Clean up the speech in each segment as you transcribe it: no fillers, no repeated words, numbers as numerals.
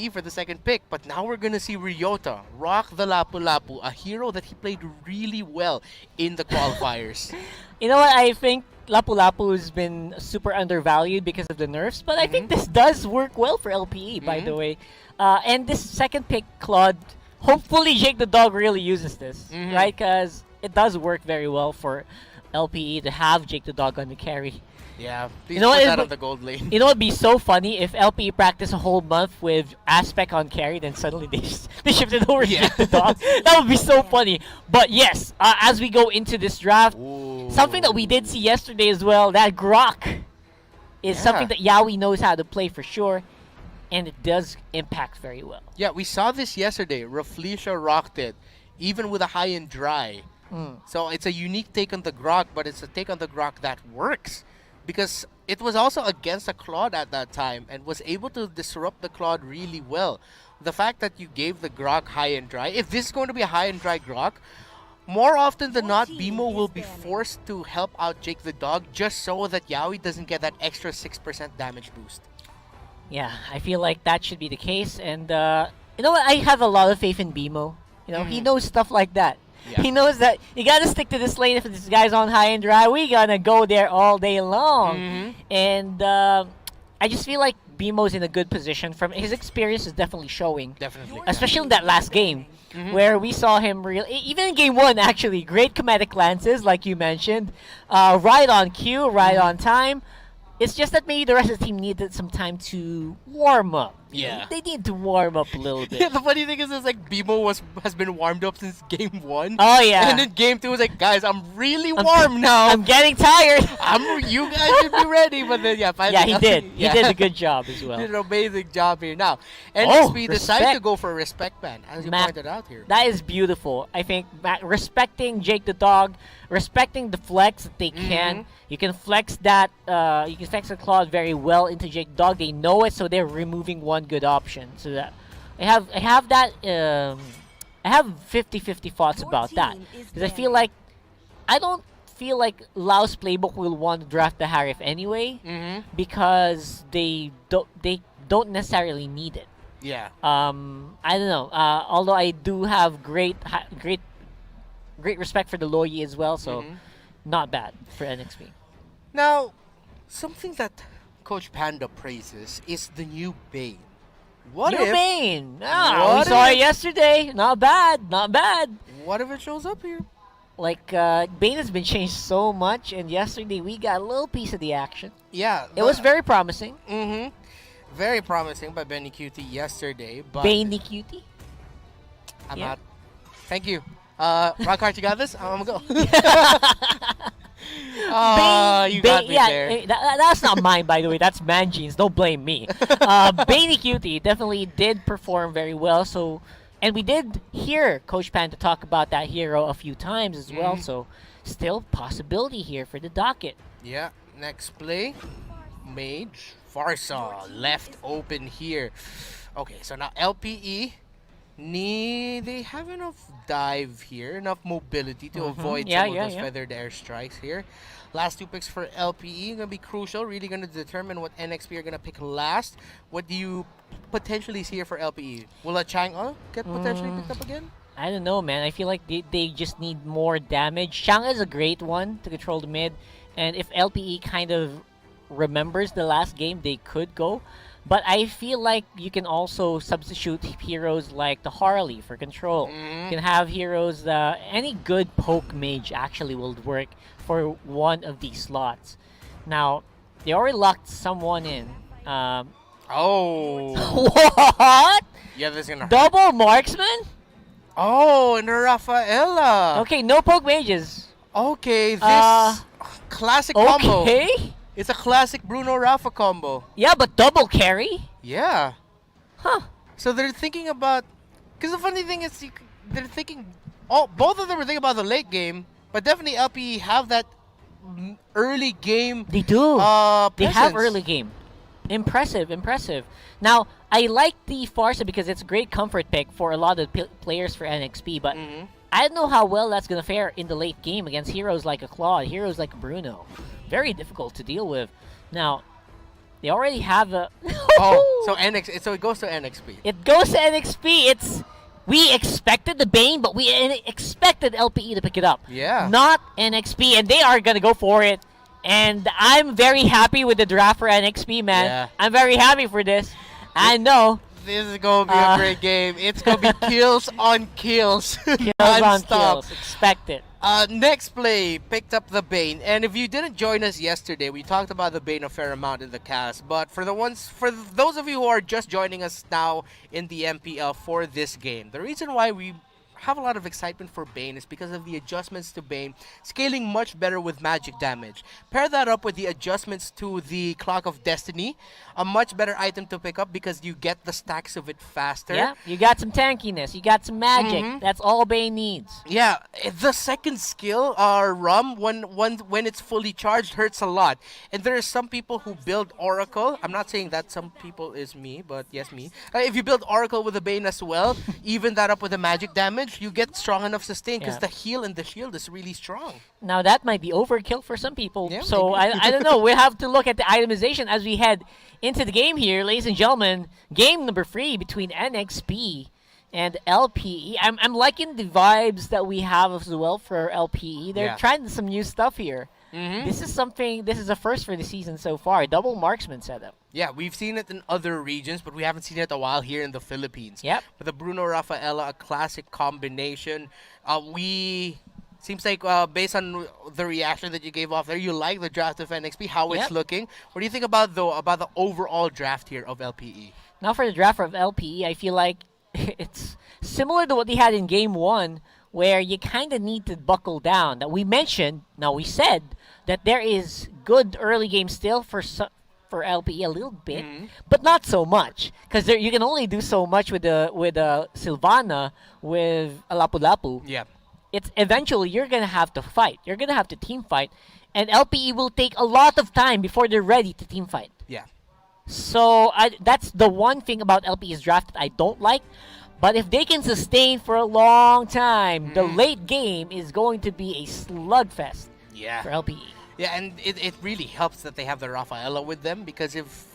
LPE for the second pick. But now we're going to see Ryota rock the Lapu-Lapu, a hero that he played really well in the qualifiers. You know what? I think Lapu-Lapu has been super undervalued because of the nerfs, but I think this does work well for LPE, by the way. And this second pick, Claude, hopefully Jake the Dog really uses this, right? Because it does work very well for LPE to have Jake the Dog on the carry. Yeah, please You know put what, that on the gold lane. You know what would be so funny if LPE practiced a whole month with Aspect on carry, then suddenly they shifted over to Jake the Dog. That would be so funny. But yes, as we go into this draft, something that we did see yesterday as well, that Grok is something that Yaoi knows how to play for sure, and it does impact very well. Yeah, we saw this yesterday. Rafflesia rocked it, even with a high and dry. So it's a unique take on the Grok, but it's a take on the Grok that works. Because it was also against a Claude at that time and was able to disrupt the Claude really well. The fact that you gave the Grok high and dry, if this is going to be a high and dry Grok, more often than not, BMO will be forced to help out Jake the Dog just so that Yaoi doesn't get that extra 6% damage boost. Yeah, I feel like that should be the case. And you know what? I have a lot of faith in BMO. You know, he knows stuff like that. Yeah. He knows that you gotta stick to this lane if this guy's on high and dry. We gonna go there all day long. And I just feel like BMO's in a good position. From his experience is definitely showing. Definitely. Especially in that last game, where we saw him even in game 1 actually, great comedic lances like you mentioned, right on cue, right on time. It's just that maybe the rest of the team needed some time to warm up. Yeah. They need to warm up a little bit. Yeah, the funny thing is like BMO has been warmed up since game 1. Oh yeah. And then game 2 was like, guys, I'm really warm now. I'm getting tired. You guys should be ready. But then finally. Yeah, he did. He did a good job as well. Did an amazing job here. Now, NXP decided respect. to go for a respect ban, as you pointed out here. That is beautiful. I think respecting Jake the Dog, respecting the flex that they can. You can flex that. You can flex the Claude very well into Jake the Dog. They know it, so they're removing one good option. So that I have that. I have 50-50 thoughts about that because I don't feel like Laos playbook will want to draft the Harif anyway because they don't necessarily need it. Yeah. I don't know. Although I do have great respect for the Loyi as well, so not bad for NXP. Now, something that Coach Panda praises is the new Bane. What if Bane? We saw it yesterday. Not bad. Not bad. What if it shows up here? Like, Bane has been changed so much, and yesterday we got a little piece of the action. Yeah. It was very promising. Very promising by Benny Cutie yesterday. But Benny Cutie? I'm not. Thank you. Rockhart, you got this? I'm going to go. You got me there. That's not mine, by the way. That's Manjean's. Don't blame me. Benny Cutie definitely did perform very well. And we did hear Coach Panda talk about that hero a few times as well. So, still possibility here for the docket. Yeah. Next play. Mage. Farsa left open here. Okay, so now LPE. They have enough dive here, enough mobility to avoid some of those feathered airstrikes here. Last 2 picks for LPE gonna be crucial, really gonna determine what NXP are gonna pick last. What do you potentially see here for LPE? Will a Chang'e get potentially picked up again? I don't know, man. I feel like they just need more damage. Chang'e is a great one to control the mid, and if LPE kind of remembers the last game, they could go. But I feel like you can also substitute heroes like the Harley for control. You can have heroes, any good poke mage actually will work for one of these slots. Now, they already locked someone in. What? Yeah, this is gonna hurt. Double marksman? Oh, and the Rafaela. Okay, no poke mages. Okay, this classic combo. Okay. It's a classic Bruno Rafa combo. Yeah, but double carry? Yeah. Huh. So they're thinking about... Because the funny thing is, they're thinking... Oh, both of them are thinking about the late game, but definitely LP have that early game. They do. They have presence. early game. Impressive. Now, I like the Farsa because it's a great comfort pick for a lot of players for NXP, but I don't know how well that's going to fare in the late game against heroes like a Claude, heroes like Bruno. Very difficult to deal with. Now, They already have a. Oh, so so it goes to NXP. It goes to NXP. We expected the Bane, but we expected LPE to pick it up. Yeah. Not NXP, and they are gonna go for it. And I'm very happy with the draft for NXP, man. Yeah. I'm very happy for this. I know. This is going to be a great game. It's going to be kills on kills. Kills on Non-stop. kills. Expect it. Next play picked up the Bane, and if you didn't join us yesterday, we talked about the Bane a fair amount in the cast. But for those of you who are just joining us now in the MPL for this game, the reason why we have a lot of excitement for Bane is because of the adjustments to Bane scaling much better with magic damage. Pair that up with the adjustments to the Clock of Destiny, a much better item to pick up because you get the stacks of it faster. Yeah, you got some tankiness, you got some magic. That's all Bane needs. Yeah, the second skill, Rum, when it's fully charged, hurts a lot. And there are some people who build Oracle. I'm not saying that some people is me, but yes, me. If you build Oracle with the Bane as well, even that up with the magic damage, you get strong enough sustain because the heal and the shield is really strong. Now that might be overkill for some people. Yeah, so I don't know. We have to look at the itemization as we head into the game here, ladies and gentlemen. Game number 3 between NXP and LPE. I'm liking the vibes that we have as well for LPE. They're trying some new stuff here. This is a first for the season so far. Double marksman setup. Yeah, we've seen it in other regions, but we haven't seen it a while here in the Philippines. Yep. With the Bruno Rafaela, a classic combination. Seems like based on the reaction that you gave off there, you like the draft of NXP, how it's looking. What do you think about the overall draft here of LPE? Now for the draft of LPE, I feel like it's similar to what they had in Game 1, where you kind of need to buckle down. That we said that there is good early game still for LPE a little bit, but not so much, because you can only do so much with Sylvana, with Lapu-Lapu. Yeah. It's eventually you're gonna have to fight. You're gonna have to team fight, and LPE will take a lot of time before they're ready to team fight. Yeah. So that's the one thing about LPE's draft that I don't like. But if they can sustain for a long time, the late game is going to be a slugfest for LPE. Yeah, and it really helps that they have the Rafaela with them, because if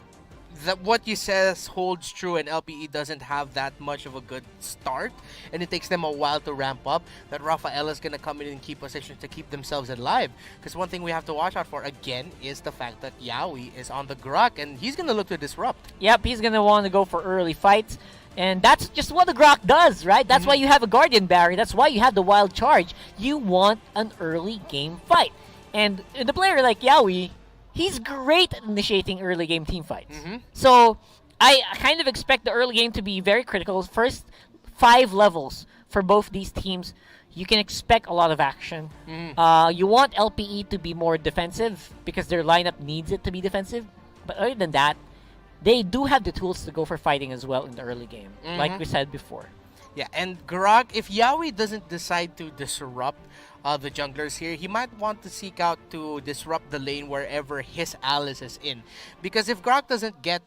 what you says holds true and LPE doesn't have that much of a good start and it takes them a while to ramp up, that Rafaela is going to come in and keep position to keep themselves alive. Because one thing we have to watch out for, again, is the fact that Yaoi is on the Grok and he's going to look to disrupt. Yep, he's going to want to go for early fights. And that's just what the Grok does, right? That's why you have a Guardian Barrier. That's why you have the Wild Charge. You want an early game fight. And the player like Yaoi, he's great at initiating early game team fights. So I kind of expect the early game to be very critical. First 5 levels for both these teams, you can expect a lot of action. You want LPE to be more defensive because their lineup needs it to be defensive. But other than that, they do have the tools to go for fighting as well in the early game, like we said before. Yeah, and Grok, if Yaoi doesn't decide to disrupt the junglers here, he might want to seek out to disrupt the lane wherever his Alice is in. Because if Grok doesn't get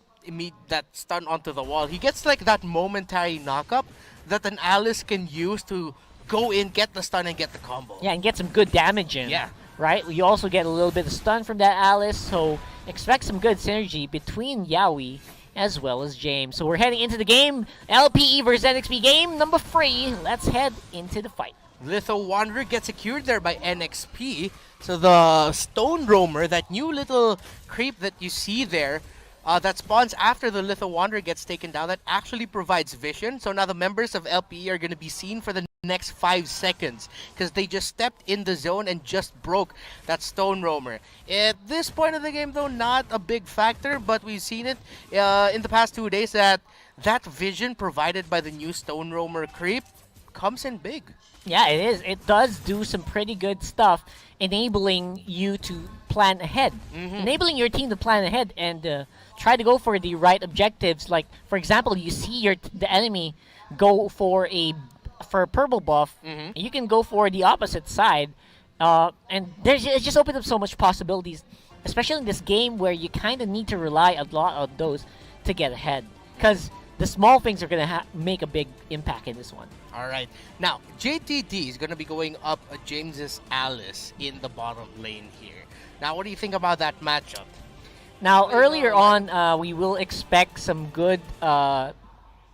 that stun onto the wall, he gets like that momentary knock-up that an Alice can use to go in, get the stun, and get the combo. Yeah, and get some good damage in. Yeah. Right? You also get a little bit of stun from that Alice, so expect some good synergy between Yaoi as well as James. So we're heading into the game. LPE versus NXP game number 3. Let's head into the fight. Litho Wanderer gets secured there by NXP. So the Stone Roamer, that new little creep that you see there, that spawns after the Litho Wanderer gets taken down, that actually provides vision. So now the members of LPE are going to be seen for the next 5 seconds because they just stepped in the zone and just broke that Stone Roamer. At this point of the game, though, not a big factor, but we've seen it in the past 2 days that vision provided by the new Stone Roamer creep comes in big. Yeah, it is. It does do some pretty good stuff, enabling you to plan ahead. Enabling your team to plan ahead and try to go for the right objectives. Like, for example, you see the enemy go for a purple buff, and you can go for the opposite side. And it just opens up so much possibilities, especially in this game where you kind of need to rely a lot on those to get ahead. Because the small things are going to make a big impact in this one. All right. Now, JTT is going to be going up James's Alice in the bottom lane here. Now, what do you think about that matchup? Now, Later earlier on. on, we will expect some good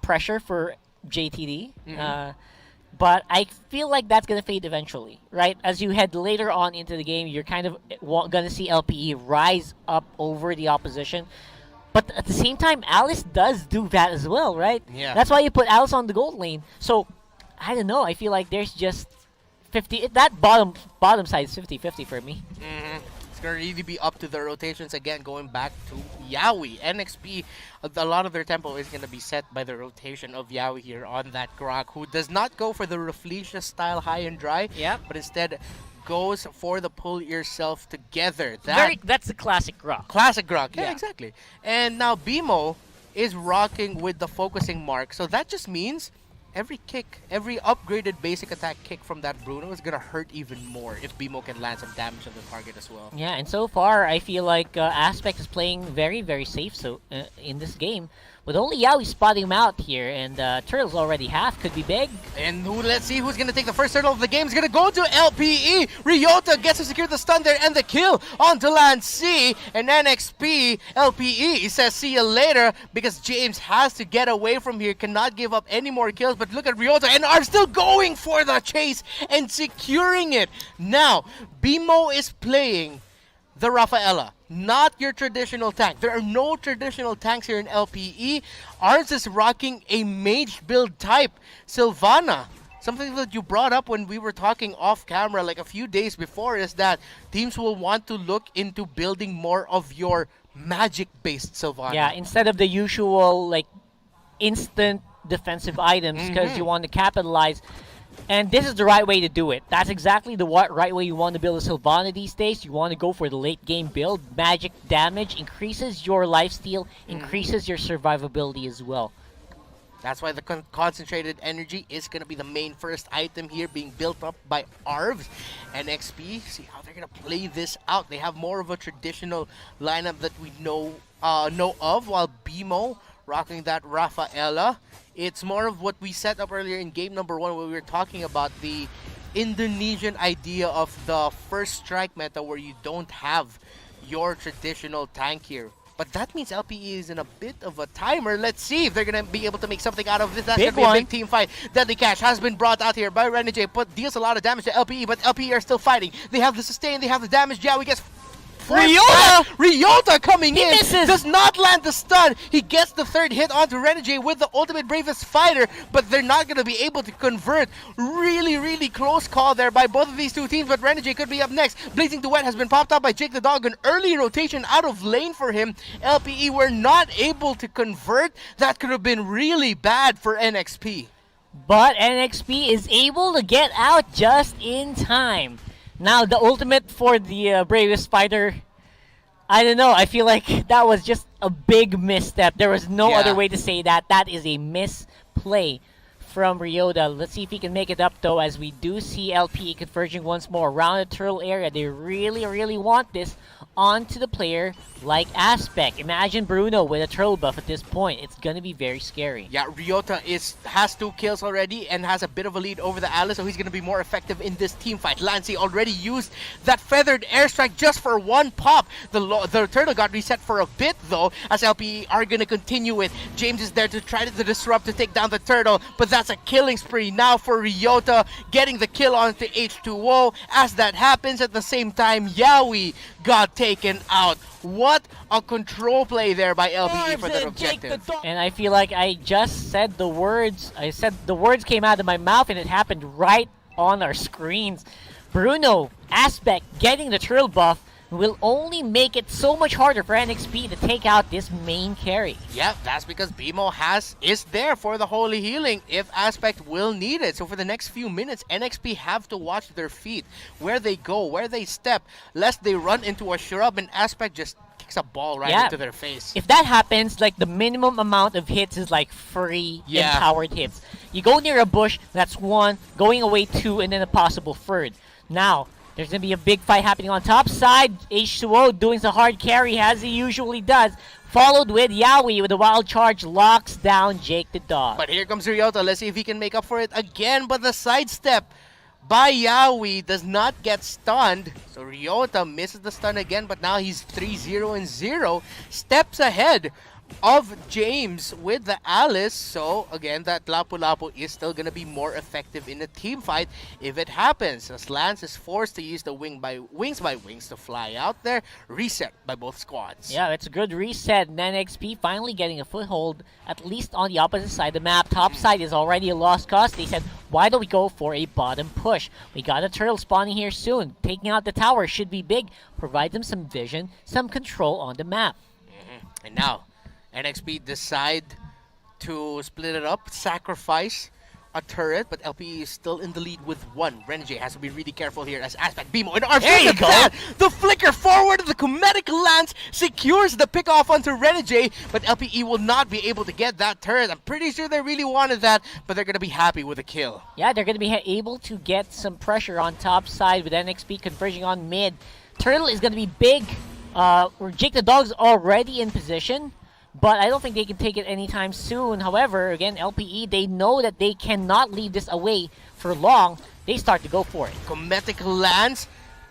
pressure for JTD. But I feel like that's going to fade eventually, right? As you head later on into the game, you're kind of going to see LPE rise up over the opposition. But at the same time, Alice does do that as well, right? Yeah. That's why you put Alice on the gold lane. So, I don't know. I feel like there's just 50. That bottom side is 50-50 for me. It's going to really be up to the rotations again, going back to Yaoi. NXP, a lot of their tempo is going to be set by the rotation of Yaoi here on that Grok, who does not go for the Rafflesia style high and dry, Yep. but instead goes for the pull yourself together. That's the classic Grok. Classic Grok, yeah, Yeah. exactly. And now BMO is rocking with the focusing mark, so that just means every kick, every upgraded basic attack kick from that Bruno is gonna hurt even more if BMO can land some damage on the target as well. Yeah, and so far, I feel like Aspect is playing very, very safe in this game. With only Yaoi spotting him out here, and Turtle's already half, could be big. And let's see who's gonna take the first turtle of the game. It's gonna go to LPE. Ryota gets to secure the stun there and the kill onto Land C. And NXP, LPE says see you later because James has to get away from here, cannot give up any more kills. But look at Ryota and are still going for the chase and securing it. Now, BMO is playing the Rafaela, not your traditional tank. There are no traditional tanks here in LPE. Ours is rocking a mage build type, Sylvana. Something that you brought up when we were talking off camera like a few days before is that teams will want to look into building more of your magic-based Sylvana. Yeah, instead of the usual like instant defensive items, because you want to capitalize. And this is the right way to do it. That's exactly the right way you want to build a Sylvana these days. You want to go for the late game build. Magic damage increases your lifesteal, increases your survivability as well. That's why the concentrated energy is going to be the main first item here being built up by Arvs. And XP, see how they're going to play this out. They have more of a traditional lineup that we know of, while BMO rocking that Rafaela. It's more of what we set up earlier in game number 1 where we were talking about the Indonesian idea of the first strike meta where you don't have your traditional tank here. But that means LPE is in a bit of a timer. Let's see if they're going to be able to make something out of this. That's going to be a big team fight. Deadly Cash has been brought out here by Renegade, deals a lot of damage to LPE, but LPE are still fighting. They have the sustain, they have the damage. Yeah, we gets Ryota coming in, misses. does not land the stun. He gets the third hit onto Renegade with the ultimate bravest fighter, but they're not going to be able to convert. Really, really close call there by both of these two teams, but Renegade could be up next. Blazing Duet has been popped up by Jake the Dog, an early rotation out of lane for him. LPE were not able to convert. That could have been really bad for NXP. But NXP is able to get out just in time. Now, the ultimate for the bravest fighter, I don't know. I feel like that was just a big misstep. There was no other way to say that. That is a misplay from Ryota. Let's see if he can make it up, though, as we do see LPE converging once more around the turtle area. They really, really want this onto the player like Aspect. Imagine Bruno with a turtle buff at this point. It's going to be very scary. Yeah, Ryota has 2 kills already and has a bit of a lead over the Alice, so he's going to be more effective in this team fight. Lancey already used that feathered airstrike just for 1 pop. The turtle got reset for a bit, though, as LPE are going to continue it. James is there to try to disrupt to take down the turtle, but that's a killing spree now for Ryota, getting the kill onto H2O. As that happens, at the same time, Yaoi got taken out. What a control play there by LPE for that objective. And I feel like I just said the words. I said the words came out of my mouth and it happened right on our screens. Bruno, Aspect getting the turtle buff will only make it so much harder for NXP to take out this main carry. Yeah, that's because BMO is there for the holy healing if Aspect will need it. So for the next few minutes, NXP have to watch their feet, where they go, where they step, lest they run into a shrub and Aspect just kicks a ball right into their face. If that happens, like the minimum amount of hits is like free empowered hits. You go near a bush, that's 1, going away 2, and then a possible third. Now, there's going to be a big fight happening on top side. H2O doing the hard carry as he usually does. Followed with Yaoi with a wild charge, locks down Jake the Dog. But here comes Ryota. Let's see if he can make up for it again. But the sidestep by Yaoi, does not get stunned. So Ryota misses the stun again, but now he's 3-0-0. Steps ahead of James with the Alice. So again, that Lapu-Lapu is still gonna be more effective in a team fight if it happens, as Lance is forced to use the wings by wings to fly out there. Reset by both squads. Yeah, it's a good reset. And NXP finally getting a foothold, at least on the opposite side of the map. Top side is already a lost cause. They said, why don't we go for a bottom push? We got a turtle spawning here soon. Taking out the tower should be big. Provide them some vision, some control on the map. And now, NXP decide to split it up, sacrifice a turret, but LPE is still in the lead with one. Renegade has to be really careful here as Aspect Bimo and arms. There you go. That. The flicker forward of the Comedic Lance secures the pick off onto Renegade, but LPE will not be able to get that turret. I'm pretty sure they really wanted that, but they're going to be happy with a kill. Yeah, they're going to be able to get some pressure on top side with NXP converging on mid. Turtle is going to be big. Jake the Dog's already in position, but I don't think they can take it anytime soon. However, again, LPE, they know that they cannot leave this away for long. They start to go for it. Cometic Lance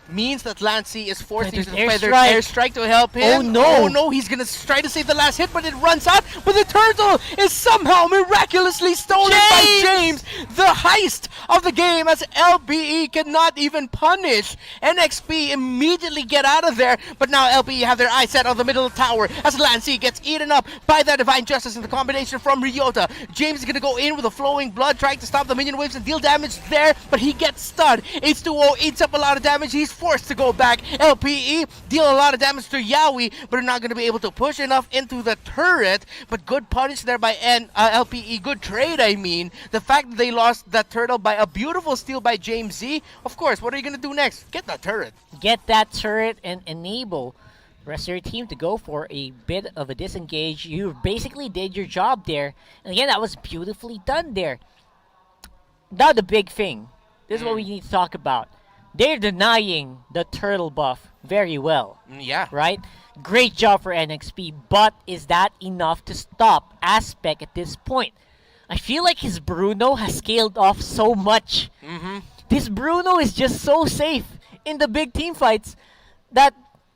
means that Lancey is forced to use the feathered airstrike. airstrike to help him. Oh no! Oh no, he's gonna try to save the last hit, but it runs out. But the turtle is somehow miraculously stolen by James. The heist of the game, as LPE cannot even punish. NXP immediately get out of there, but now LPE have their eyes set on the middle tower as Lancey gets eaten up by that Divine Justice in the combination from Ryota. James is gonna go in with a flowing blood, trying to stop the minion waves and deal damage there, but he gets stunned. H2O eats up a lot of damage. He's forced to go back. LPE deal a lot of damage to Yaoi, but are not going to be able to push enough into the turret. But good punish there by LPE. Good trade, I mean. The fact that they lost that turtle by a beautiful steal by James Z. Of course, what are you going to do next? Get that turret. Get that turret and enable the rest of your team to go for a bit of a disengage. You basically did your job there. And again, that was beautifully done there. Now the big thing. This is what we need to talk about. They're denying the turtle buff very well. Yeah. Right? Great job for NXP, but is that enough to stop Aspect at this point? I feel like his Bruno has scaled off so much. This Bruno is just so safe in the big team fights that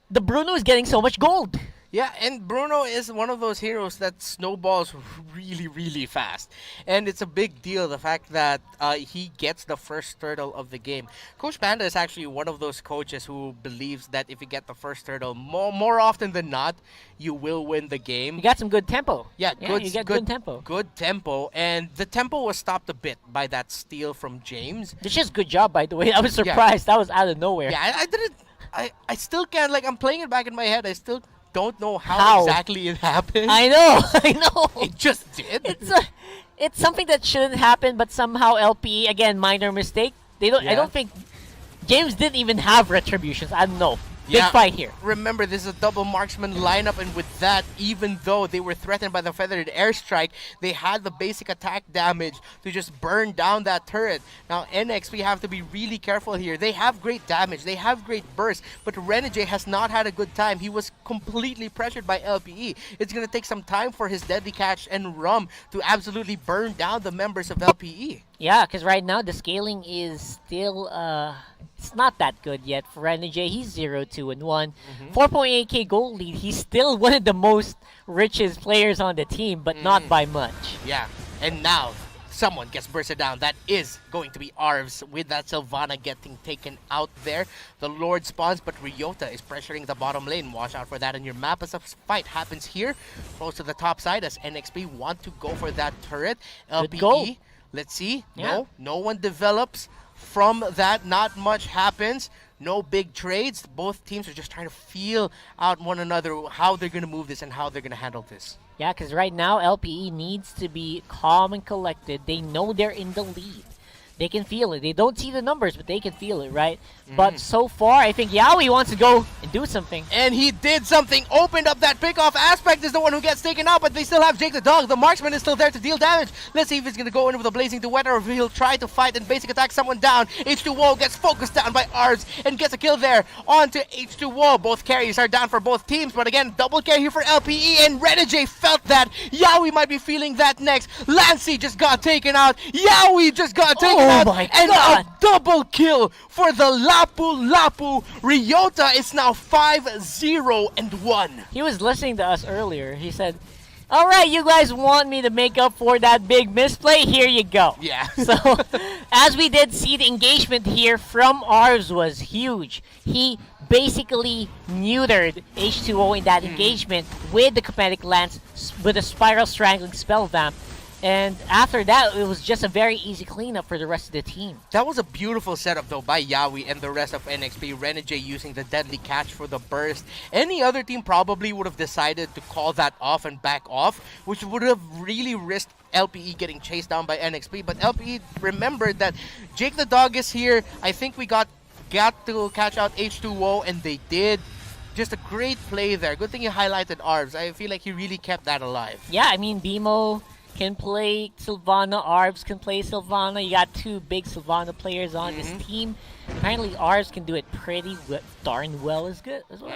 the Bruno is getting so much gold. Yeah, and Bruno is one of those heroes that snowballs really, really fast. And it's a big deal, the fact that he gets the first turtle of the game. Coach Panda is actually one of those coaches who believes that if you get the first turtle, more often than not, you will win the game. You got some good tempo. Yeah, you get good tempo. Good tempo, and the tempo was stopped a bit by that steal from James. It's just good job, by the way. I was surprised. That was out of nowhere. Yeah, I didn't... I still can't, like, I'm playing it back in my head. I still don't know how exactly it happened. I know. It just did. It's something that shouldn't happen, but somehow LPE, again, minor mistake. They don't. I don't think James didn't even have retributions. I don't know. Big fight here. Remember, this is a double marksman lineup, and with that, even though they were threatened by the feathered airstrike, they had the basic attack damage to just burn down that turret. Now, NX, we have to be really careful here. They have great damage, they have great burst, but Renegade has not had a good time. He was completely pressured by LPE. It's going to take some time for his Deadly Catch and Rum to absolutely burn down the members of LPE. Yeah, because right now the scaling is still it's not that good yet for Renegade. He's 0-2-1. 4.8k gold lead. He's still one of the most richest players on the team, but not by much. Yeah, and now someone gets bursted down. That is going to be Arvs with that Sylvana getting taken out there. The Lord spawns, but Ryota is pressuring the bottom lane. Watch out for that in your map as a fight happens here. Close to the top side as NXP want to go for that turret. LPE, let's see. Yeah. No one develops from that. Not much happens. No big trades. Both teams are just trying to feel out one another, how they're going to move this and how they're going to handle this. Yeah, because right now LPE needs to be calm and collected. They know they're in the lead. They can feel it. They don't see the numbers, but they can feel it, right? But so far, I think Yaoi wants to go and do something. And he did something. Opened up that pickoff. Aspect is the one who gets taken out, but they still have Jake the Dog. The marksman is still there to deal damage. Let's see if he's going to go in with a Blazing Duet or if he'll try to fight and basic attack someone down. H2O gets focused down by Arvs and gets a kill there. On to H2O. Both carries are down for both teams, but again, double carry here for LPE, and Renegade felt that. Yaoi might be feeling that next. Lancey just got taken out. Yaoi just got taken out, my and God. a double kill for the Lapu Lapu. Ryota is now 5-0-1. He was listening to us earlier. He said, all right, you guys want me to make up for that big misplay? Here you go. Yeah. So, as we did see, the engagement here from Arves was huge. He basically neutered H2O in that engagement with the Comedic Lance, with a Spiral Strangling Spell Vamp. And after that, it was just a very easy cleanup for the rest of the team. That was a beautiful setup though by Yawi and the rest of NXP. Renegade using the deadly catch for the burst. Any other team probably would have decided to call that off and back off, which would have really risked LPE getting chased down by NXP. But LPE remembered that Jake the Dog is here. I think we got to catch out H2O, and they did. Just a great play there. Good thing you highlighted Arves. I feel like he really kept that alive. Yeah, I mean, BMO can play Sylvana, Arves can play Sylvana. You got two big Sylvana players on this team. Apparently, Arves can do it pretty darn well as well.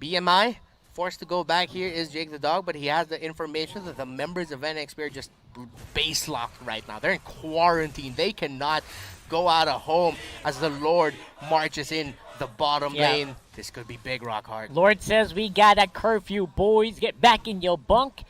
BMI forced to go back here is Jake the Dog, but he has the information that the members of NXP are just base locked right now. They're in quarantine. They cannot go out of home as the Lord marches in the bottom lane. This could be big, Rock Hard. Lord says we got a curfew, boys. Get back in your bunk.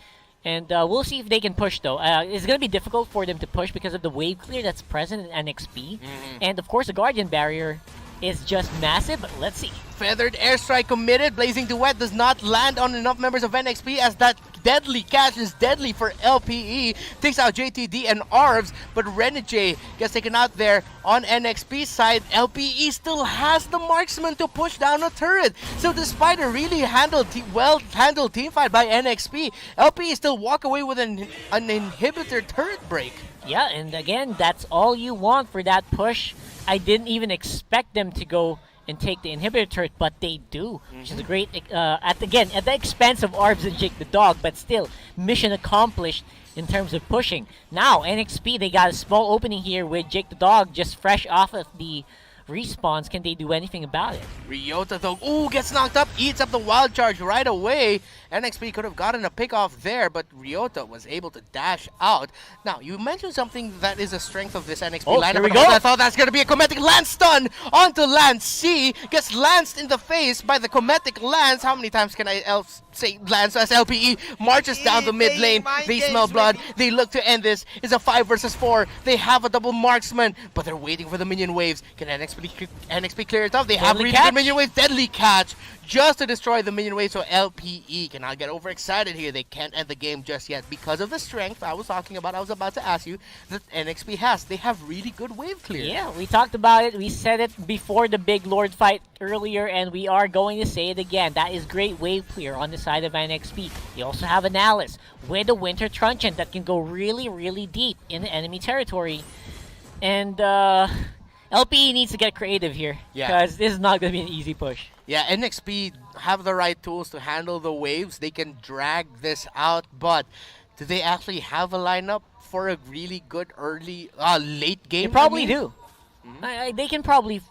And we'll see if they can push, though. It's going to be difficult for them to push because of the wave clear that's present in NXP. And, of course, the Guardian Barrier is just massive, but let's see. Feathered Airstrike committed. Blazing Duet does not land on enough members of NXP as that deadly catch is deadly for LPE. Takes out JTD and Arves, but Renegade gets taken out there on NXP side. LPE still has the marksman to push down a turret. So despite a really well-handled team fight by NXP, LPE still walk away with an inhibitor turret break. Yeah, and again, that's all you want for that push. I didn't even expect them to go and take the inhibitor turret, but they do, which is a great, at the expense of Arves and Jake the Dog, but still, mission accomplished in terms of pushing. Now, NXP, they got a small opening here with Jake the Dog just fresh off of the respawns. Can they do anything about it? Ryota though, gets knocked up, eats up the wild charge right away. NXP could have gotten a pick off there, but Ryota was able to dash out. Now, you mentioned something that is a strength of this NXP lineup. Here we go. I thought that's going to be a Cometic Lance stun onto Lance C. Gets lanced in the face by the Cometic Lance. How many times can I say Lance as LPE? Marches down the mid lane. They smell blood. They look to end this. It's a 5 versus 4. They have a double marksman, but they're waiting for the minion waves. Can NXP clear it off? They have really good minion waves. Deadly catch just to destroy the minion wave, so LPE cannot get overexcited here. They can't end the game just yet because of the strength I was talking about. I was about to ask you that NXP has. They have really good wave clear. Yeah, we talked about it. We said it before the big Lord fight earlier, and we are going to say it again. That is great wave clear on the side of NXP. You also have an Alice with a Winter Truncheon that can go really, really deep in the enemy territory. And LPE needs to get creative here because this is not going to be an easy push. Yeah, NXP have the right tools to handle the waves. They can drag this out, but do they actually have a lineup for a really good late game? They probably do. They can probably,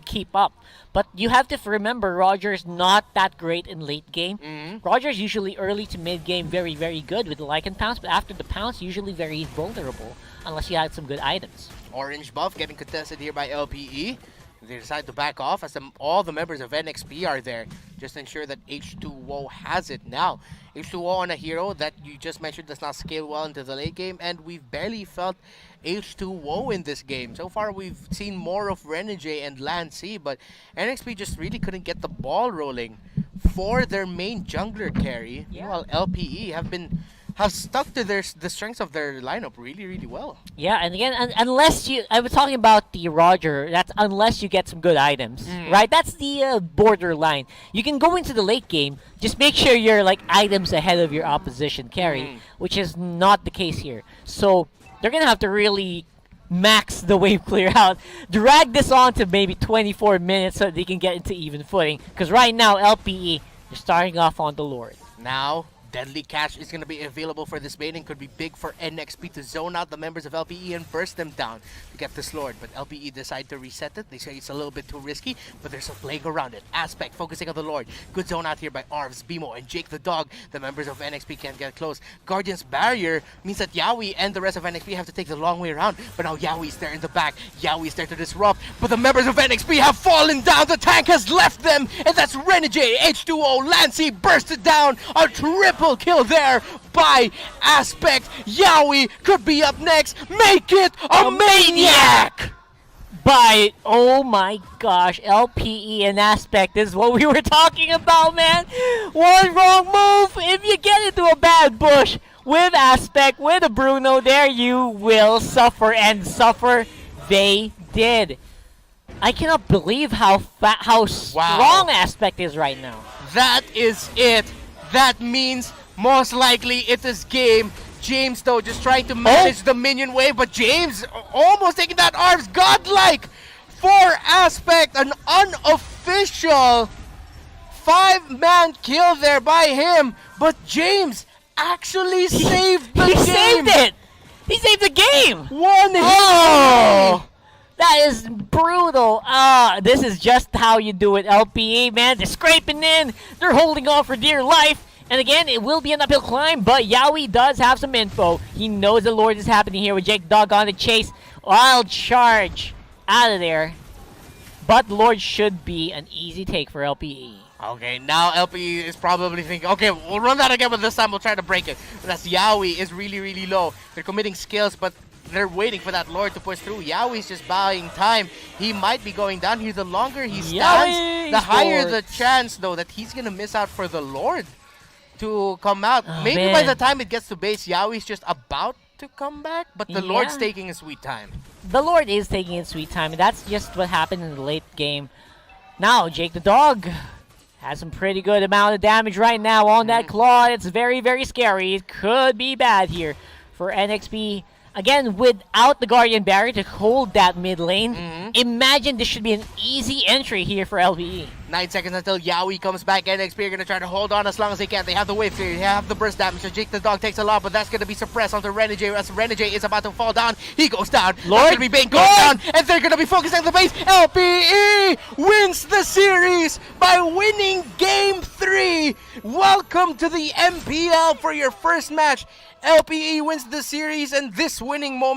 keep up. But you have to remember, Roger's not that great in late game. Roger's usually early to mid game very, very good with the Lycan Pounce, but after the Pounce, usually very vulnerable unless you had some good items. Orange buff getting contested here by LPE. They decide to back off as all the members of NXP are there. Just ensure that H2O has it now. H2O on a hero that you just mentioned does not scale well into the late game, and we've barely felt H2O in this game. So far, we've seen more of Renegade and Lance C, but NXP just really couldn't get the ball rolling for their main jungler carry. Yeah. While LPE have stuck to the strengths of their lineup really, really well. Yeah, and again, unless I was talking about the Roger, that's unless you get some good items, right? That's the borderline. You can go into the late game, just make sure you're items ahead of your opposition carry, which is not the case here. So they're going to have to really max the wave clear out, drag this on to maybe 24 minutes so they can get into even footing. Because right now, LPE, they're starting off on the Lord. Now, deadly catch is going to be available for this baiting. Could be big for NXP to zone out the members of LPE and burst them down to get this Lord. But LPE decide to reset it. They say it's a little bit too risky, but there's a playing around it. Aspect focusing on the Lord. Good zone out here by Arvs, Bimo, and Jake the Dog. The members of NXP can't get close. Guardian's barrier means that Yaoi and the rest of NXP have to take the long way around. But now Yaoi's there in the back. Yaoi's there to disrupt. But the members of NXP have fallen down. The tank has left them. And that's Renegade, H2O, Lancy bursted down. A triple kill there by Aspect. Yaoi could be up next. Make it a maniac! By, oh my gosh, LPE and Aspect is what we were talking about, man. One wrong move, if you get into a bad bush with Aspect, with a Bruno there, you will suffer, and suffer they did. I cannot believe how strong Aspect is right now. That is it. That means most likely it is game. James, though, just trying to manage the minion wave, but James almost taking that arms. Godlike for Aspect, an unofficial 5-man kill there by him, but James actually saved the game. He saved it! He saved the game! One hit! Oh! That is brutal. This is just how you do it, LPE, man. They're scraping in. They're holding on for dear life. And again, it will be an uphill climb, but Yaoi does have some info. He knows the Lord is happening here with Jake Dog on the chase. Wild charge out of there. But Lord should be an easy take for LPE. Okay, now LPE is probably thinking, okay, we'll run that again, but this time we'll try to break it. But that's Yaoi is really, really low. They're committing skills, but they're waiting for that Lord to push through. Yaoi's just buying time. He might be going down here. The longer he stands, the higher the chance, though, that he's going to miss out for the Lord to come out. Maybe by the time it gets to base, Yaoi's just about to come back, but the Lord's taking his sweet time. The Lord is taking his sweet time, and that's just what happened in the late game. Now, Jake the Dog has some pretty good amount of damage right now on that claw. It's very, very scary. It could be bad here for NXP. Again, without the Guardian Barrier to hold that mid lane, imagine this should be an easy entry here for LPE. 9 seconds until Yaoi comes back. NXP are going to try to hold on as long as they can. They have the wave clear. They have the burst damage. So Jake the Dog takes a lot, but that's going to be suppressed onto Renegade. As Renegade is about to fall down, he goes down. Lord, be Bane goes down, and they're going to be focusing on the base. LPE wins the series by winning Game 3. Welcome to the MPL for your first match. LPE wins the series, and this winning moment